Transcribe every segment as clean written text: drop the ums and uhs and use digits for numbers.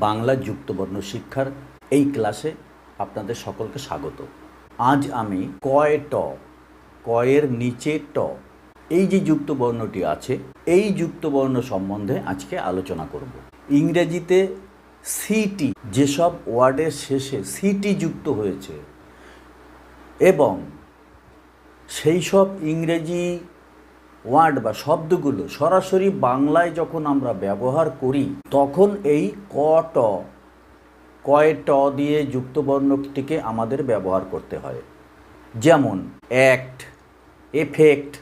বাংলা যুক্তবর্ণ শিক্ষার এই ক্লাসে আপনাদের সকলকে স্বাগত। আজ আমি কয়ের নিচে ট এই যে যুক্তবর্ণটি আছে এই যুক্তবর্ণ সম্বন্ধে আজকে আলোচনা করব। ইংরেজিতে সিটি যেসব ওয়ার্ডের শেষে সিটি যুক্ত হয়েছে এবং সেই সব ইংরেজি ওয়ার্ড বা শব্দগুলো সরাসরি বাংলায় যখন আমরা ব্যবহার করি তখন এই কয় ট দিয়ে যুক্তবর্ণটিকে আমাদের ব্যবহার করতে হয়। যেমন act, effect,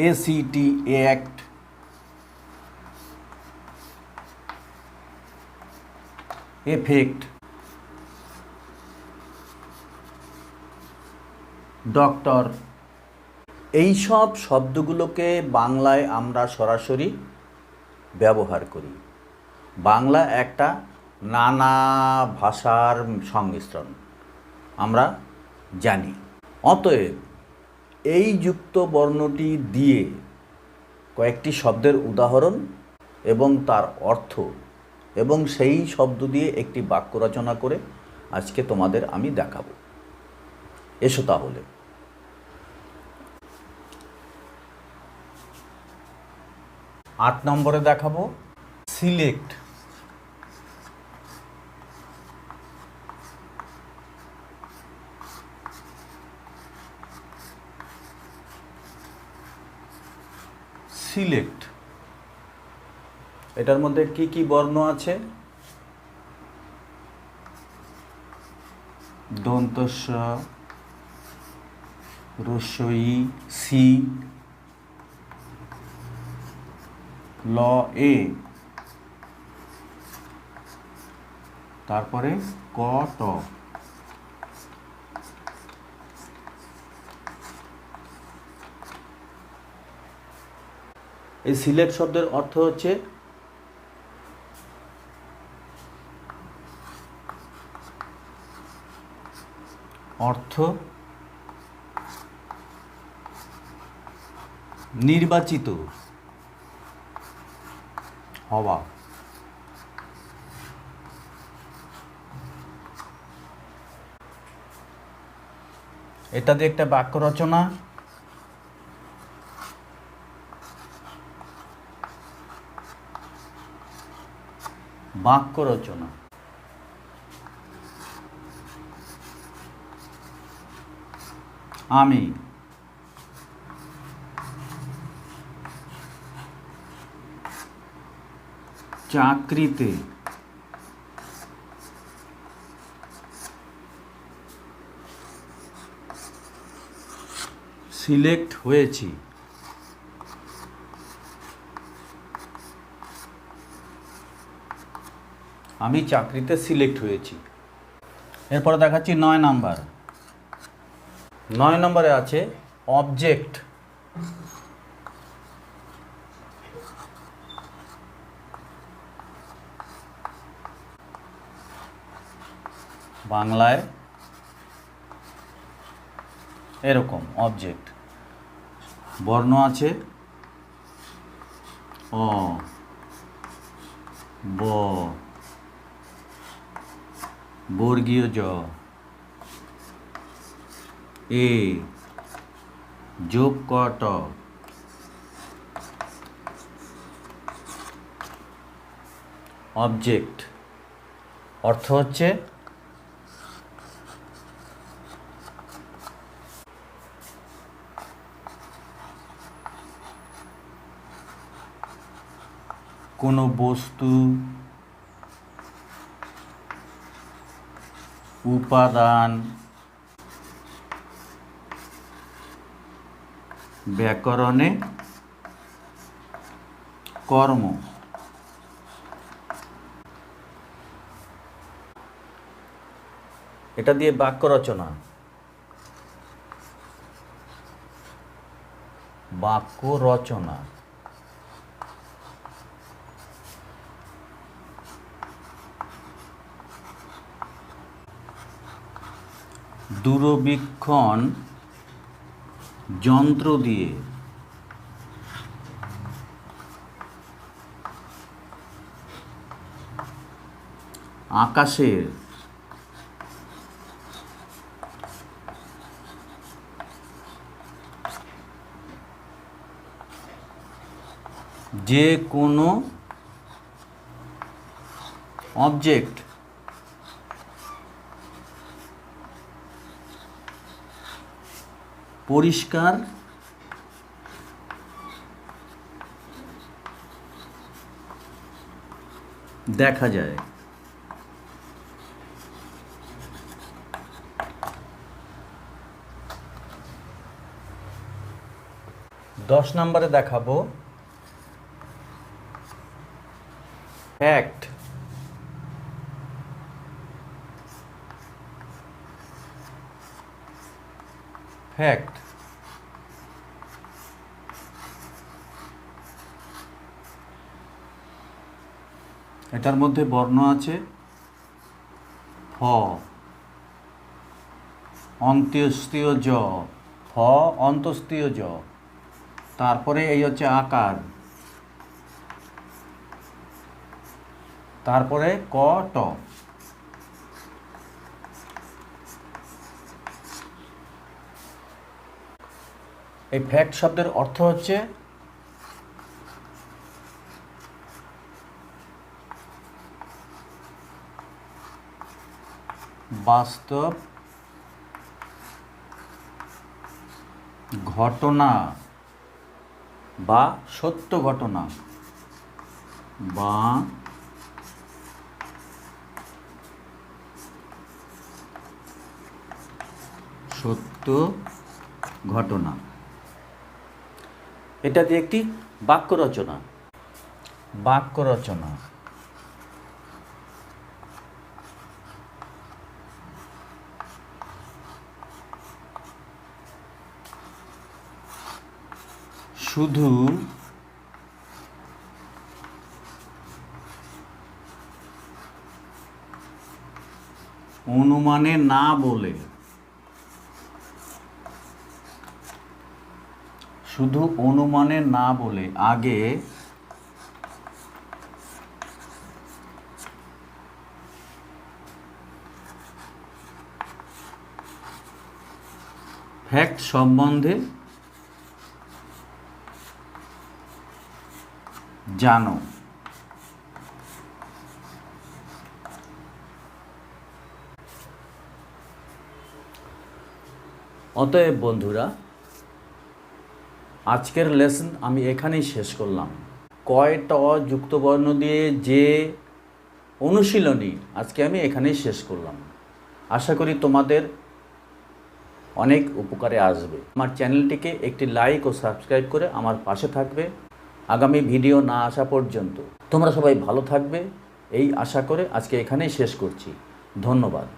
A C T act, effect, doctor, এই সব শব্দগুলোকে বাংলায় আমরা সরাসরি ব্যবহার করি। বাংলা একটা নানা ভাষার সংমিশ্রণ আমরা জানি। অতএব এই যুক্ত বর্ণটি দিয়ে কয়েকটি শব্দের উদাহরণ এবং তার অর্থ এবং সেই শব্দ দিয়ে একটি বাক্য রচনা করে আজকে তোমাদের আমি দেখাবো। এসো তাহলে। 8 নম্বরে দেখাবো সিলেক্ট। সিলেক্ট এটার মধ্যে কি কি বর্ণ আছে? দন্ত স, হ্রস্ব ই, সি, ল এ, তারপরে ক ট। এই সিলেক্ট শব্দের অর্থ হচ্ছে নির্বাচিত হওয়া। এটা দিয়ে একটা বাক্য রচনা। বাক্য রচনা আমি চাকরিতে সিলেক্ট হয়েছি। আমি চাকরিতে সিলেক্ট হয়েছি। এরপরে দেখাচ্ছি 9 নাম্বার। 9 নম্বরে আছে অবজেক্ট। বাংলায় এরকম অবজেক্ট। বর্ণ আছে অ, ব, বর্গীয় জ, এ, যোগ ক ট। অবজেক্ট অর্থ হচ্ছে কোনো বস্তু, উপাদান, ব্যাকরণে কর্ম। এটা দিয়ে বাক্য রচনা। বাক্য রচনা দূরবীক্ষণ যন্ত্র দিয়ে আকাশের যে কোনো অবজেক্ট পরিষ্কার দেখা যায়। দশ নম্বরে দেখাবো ফ্যাক্ট। ফ্যাক্ট এটার মধ্যে বর্ণ আছে ফ, অন্ত্যেষ্টিয় জ, ফ অন্তস্তীয় জ, তারপরে এই হচ্ছে আকার, তারপরে ক ট। এই ফ্যাক্ট শব্দের অর্থ হচ্ছে বাস্তব ঘটনা বা সত্য ঘটনা বা সত্য ঘটনা। এটা দিয়ে একটি বাক্য রচনা। বাক্য রচনা শুধু অনুমানে না বলে, শুধু অনুমানে না বলে আগে ফ্যাক্ট সম্বন্ধে জানো। অতএব বন্ধুরা, আজকের লেসন আমি এখানেই শেষ করলাম। কয় ট যুক্তবর্ণ দিয়ে যে অনুশীলনী আজকে আমি এখানেই শেষ করলাম। আশা করি তোমাদের অনেক উপকারে আসবে। আমার চ্যানেলটিকে একটি লাইক ও সাবস্ক্রাইব করে আমার পাশে থাকবে আগামী ভিডিও না আসা পর্যন্ত। তোমরা সবাই ভালো থাকবে এই আশা করে আজকে এখানেই শেষ করছি। ধন্যবাদ।